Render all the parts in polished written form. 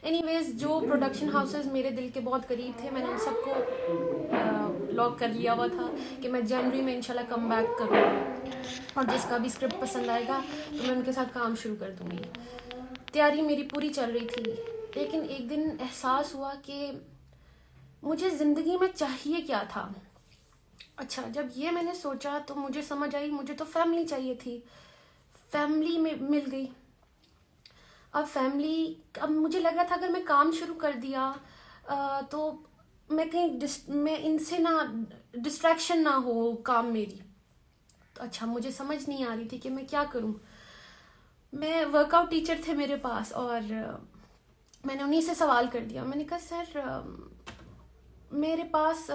Any ویز جو production houses میرے دل کے بہت قریب تھے میں نے ان سب کو لاک کر لیا ہوا تھا کہ میں جنوری میں انشاءاللہ کم بیک کروں گی، اور جس کا بھی اسکرپٹ پسند آئے گا تو میں ان کے ساتھ کام شروع کر دوں گی. تیاری میری پوری چل رہی تھی، لیکن ایک دن احساس ہوا کہ مجھے زندگی میں چاہیے کیا تھا. اچھا، جب یہ میں نے سوچا تو مجھے سمجھ آئی مجھے تو فیملی چاہیے تھی. فیملی میں مل گئی. اب فیملی، اب مجھے لگ رہا تھا اگر میں کام شروع کر دیا تو میں کہیں میں ان سے نہ ڈسٹریکشن نہ ہو کام میری. تو اچھا، مجھے سمجھ نہیں آ رہی تھی کہ میں کیا کروں. میں ورک آؤٹ ٹیچر تھے میرے پاس، اور میں نے انہیں سے سوال کر دیا. میں نے کہا سر میرے پاس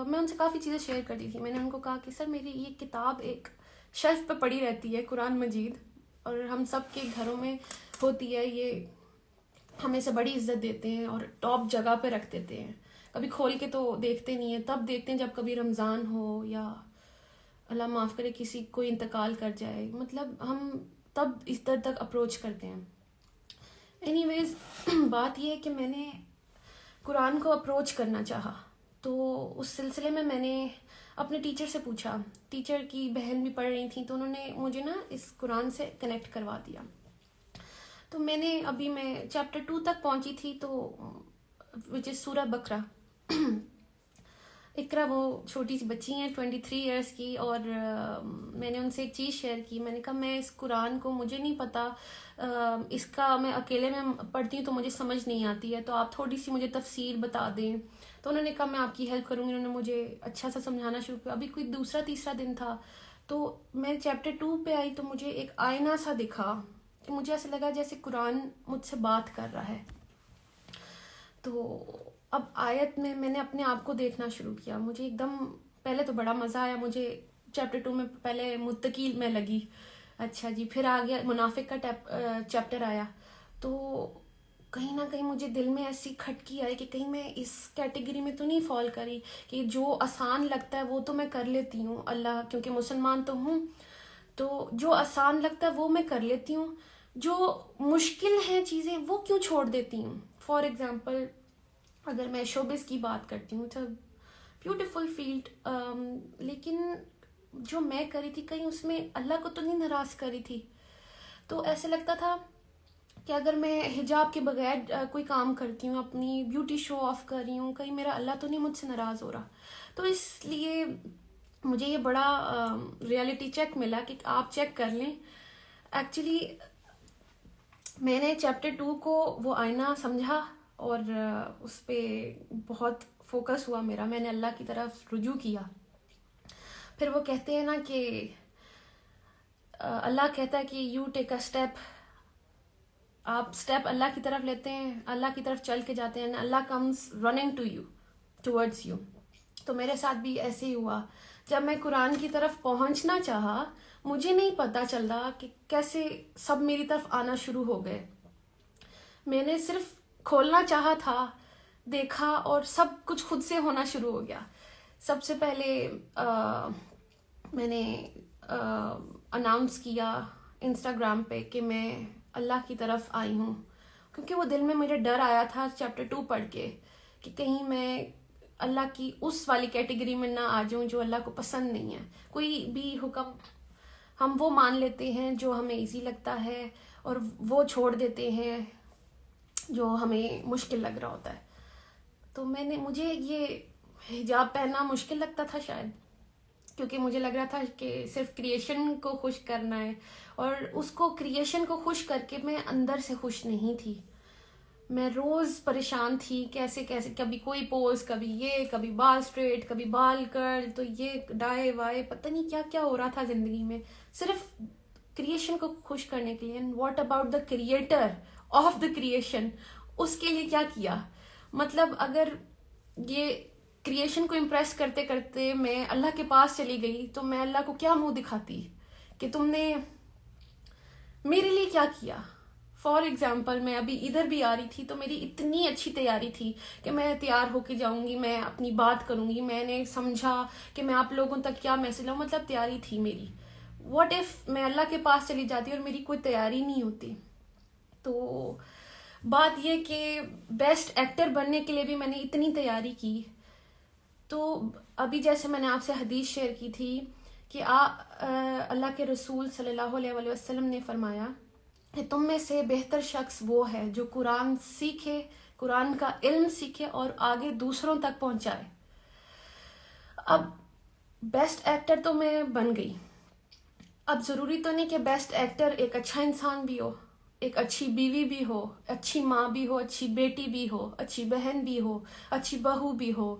میں ان سے کافی چیزیں شیئر کرتی تھی. میں نے ان کو کہا کہ سر میری یہ کتاب ایک شیلف پہ پڑی رہتی ہے، قرآن مجید، اور ہم سب کے گھروں میں ہوتی ہے، یہ ہمیں سے بڑی عزت دیتے ہیں اور ٹاپ جگہ پہ رکھ دیتے ہیں. کبھی کھول کے تو دیکھتے نہیں ہیں، تب دیکھتے ہیں جب کبھی رمضان ہو یا اللہ معاف کرے کسی کوئی انتقال کر جائے، مطلب ہم تب اس طرح تک اپروچ کرتے ہیں. اینی ویز بات یہ ہے کہ میں نے قرآن کو اپروچ کرنا چاہا، تو اس سلسلے میں میں نے اپنے ٹیچر سے پوچھا. ٹیچر کی بہن بھی پڑھ رہی تھیں تو انہوں نے مجھے نا اس قرآن سے کنیکٹ کروا دیا. تو میں نے ابھی میں چیپٹر 2 تک پہنچی تھی، تو وچ از سورہ بقرہ. اقرا وہ چھوٹی سی بچی ہیں 23 ایئرس کی، اور میں نے ان سے ایک چیز شیئر کی. میں نے کہا میں اس قرآن کو مجھے نہیں پتا، اس کا میں اکیلے میں پڑھتی ہوں تو مجھے سمجھ نہیں آتی ہے، تو آپ تھوڑی سی مجھے تفسیر بتا دیں. تو انہوں نے کہا میں آپ کی ہیلپ کروں گی. انہوں نے مجھے اچھا سا سمجھانا شروع کیا. ابھی کوئی دوسرا تیسرا دن تھا تو میں چیپٹر 2 پہ آئی تو مجھے ایک آئینہ سا دکھا کہ مجھے ایسا لگا جیسے قرآن مجھ سے بات کر رہا ہے. تو اب آیت میں نے اپنے آپ کو دیکھنا شروع کیا. مجھے ایک دم پہلے تو بڑا مزہ آیا. مجھے چیپٹر 2 میں پہلے متقی میں لگی، اچھا جی، پھر آ گیا منافق کا چیپٹر آیا. تو کہیں نہ کہیں مجھے دل میں ایسی کھٹکی آئی کہ کہیں میں اس کیٹیگری میں تو نہیں فال کری کہ جو آسان لگتا ہے وہ تو میں کر لیتی ہوں، اللہ کیونکہ مسلمان تو ہوں، تو جو آسان لگتا ہے وہ میں کر لیتی ہوں، جو مشکل ہیں چیزیں وہ کیوں چھوڑ دیتی ہوں. فار ایگزامپل اگر میں شوبز کی بات کرتی ہوں، اٹس اے بیوٹیفل فیلڈ، لیکن جو میں کری تھی کہیں اس میں اللہ کو تو نہیں ناراض کری تھی. تو ایسے لگتا تھا کہ اگر میں حجاب کے بغیر کوئی کام کرتی ہوں، اپنی بیوٹی شو آف کر رہی ہوں، کہیں میرا اللہ تو نہیں مجھ سے ناراض ہو رہا. تو اس لیے مجھے یہ بڑا ریئلٹی چیک ملا کہ آپ چیک کر لیں. ایکچولی میں نے چیپٹر 2 کو وہ آئینہ سمجھا اور اس پہ بہت فوکس ہوا میرا. میں نے اللہ کی طرف رجوع کیا. پھر وہ کہتے ہیں نا کہ اللہ کہتا ہے کہ یو ٹیک اے اسٹیپ، آپ اسٹیپ اللہ کی طرف لیتے ہیں، اللہ کی طرف چل کے جاتے ہیں، اللہ comes running to you, towards you. تو میرے ساتھ بھی ایسے ہی ہوا. جب میں قرآن کی طرف پہنچنا چاہا مجھے نہیں پتا چل رہا کہ کیسے سب میری طرف آنا شروع ہو گئے. میں نے صرف کھولنا چاہا تھا، دیکھا اور سب کچھ خود سے ہونا شروع ہو گیا. سب سے پہلے میں نے اناؤنس کیا انسٹاگرام پہ کہ میں اللہ کی طرف آئی ہوں، کیونکہ وہ دل میں میرے ڈر آیا تھا چیپٹر 2 پڑھ کے کہ کہیں میں اللہ کی اس والی کیٹیگری میں نہ آ جاؤں جو اللہ کو پسند نہیں ہے. کوئی بھی حکم ہم وہ مان لیتے ہیں جو ہمیں ایزی لگتا ہے اور وہ چھوڑ دیتے ہیں جو ہمیں مشکل لگ رہا ہوتا ہے. تو مجھے یہ حجاب پہننا مشکل لگتا تھا شاید، کیونکہ مجھے لگ رہا تھا کہ صرف کریشن کو خوش کرنا ہے، اور اس کو کریشن کو خوش کر کے میں اندر سے خوش نہیں تھی. میں روز پریشان تھی کیسے کبھی کوئی پوز، کبھی یہ، کبھی بال اسٹریٹ، کبھی بال کرل، تو یہ ڈائے وائے، پتہ نہیں کیا کیا ہو رہا تھا زندگی میں صرف کریشن کو خوش کرنے کے لیے. And what about the creator of the creation, اس کے لیے کیا کیا؟ مطلب اگر یہ کریشن کو امپریس کرتے کرتے میں اللہ کے پاس چلی گئی تو میں اللہ کو کیا منہ دکھاتی کہ تم نے میرے لیے کیا کیا. فار ایگزامپل میں ابھی ادھر بھی آ رہی تھی تو میری اتنی اچھی تیاری تھی کہ میں تیار ہو کے جاؤں گی، میں اپنی بات کروں گی، میں نے سمجھا کہ میں آپ لوگوں تک کیا میسج لاؤں، مطلب تیاری تھی میری. واٹ ایف میں اللہ کے پاس چلی جاتی اور میری کوئی تیاری نہیں ہوتی؟ تو بات یہ کہ بیسٹ ایکٹر بننے کے لیے بھی میں نے اتنی تیاری کی. تو ابھی جیسے میں نے آپ سے حدیث شیئر کی تھی کہ اللہ کے رسول صلی اللہ علیہ وآلہ وسلم نے فرمایا کہ تم میں سے بہتر شخص وہ ہے جو قرآن سیکھے, قرآن کا علم سیکھے اور آگے دوسروں تک پہنچائے. اب بیسٹ ایکٹر تو میں بن گئی. اب ضروری تو نہیں کہ بیسٹ ایکٹر ایک اچھا انسان بھی ہو, ایک اچھی بیوی بھی ہو, اچھی ماں بھی ہو, اچھی بیٹی بھی ہو, اچھی بہن بھی ہو, اچھی بہو بھی ہو,